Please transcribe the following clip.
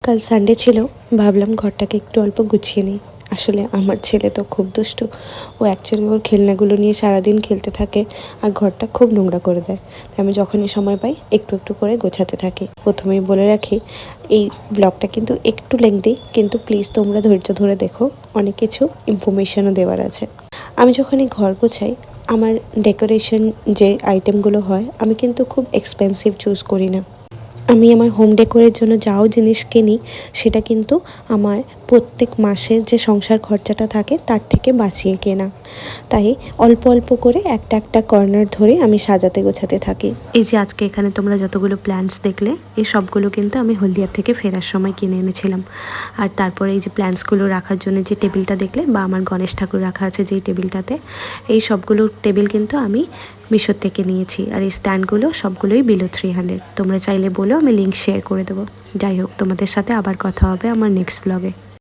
কাল সানডে ছিল, ভাবলাম ঘরটাকে একটু অল্প গুছিয়ে নিই। আসলে আমার ছেলে তো খুব দুষ্টু। ও অ্যাকচুয়ালি ওর খেলনাগুলো নিয়ে সারাদিন খেলতে থাকে আর ঘরটা খুব নোংরা করে দেয়। তাই আমি যখনই সময় পাই একটু একটু করে গোছাতে থাকি। প্রথমেই বলে রাখি, এই ব্লগটা কিন্তু একটু লেংদি, কিন্তু প্লিজ তোমরা ধৈর্য ধরে দেখো, অনেক কিছু ইনফরমেশনও দেওয়ার আছে। আমি যখন এই ঘর গোছাই, আমার ডেকোরেশন যে আইটেমগুলো হয়, আমি কিন্তু খুব এক্সপেন্সিভ চুজ করি না। আমি আমার হোম ডেকোরের জন্য যাও জিনিস কিনি, সেটা কিন্তু আমার প্রত্যেক মাসের যে সংসার খরচাটা থাকে তার থেকে বাঁচিয়ে কেনা। তাই অল্প অল্প করে একটা একটা কর্নার ধরে আমি সাজাতে গোছাতে থাকি। এই যে আজকে এখানে তোমরা যতগুলো প্ল্যান্টস দেখলে, এই সবগুলো কিন্তু আমি হলদিয়া থেকে ফেরার সময় কিনে এনেছিলাম। আর তারপরে এই যে প্ল্যান্টসগুলো রাখার জন্য যে টেবিলটা দেখলে, বা আমার গণেশ ঠাকুর রাখা আছে যেই টেবিলটাতে, এই সবগুলো টেবিল কিন্তু আমি মিশোর থেকে নিয়েছি। আর এই স্ট্যান্ডগুলো সবগুলোই বিলো 300। তোমরা চাইলে বলো, আমি লিঙ্ক শেয়ার করে দেবো। যাই হোক, তোমাদের সাথে আবার কথা হবে আমার নেক্সট ব্লগে।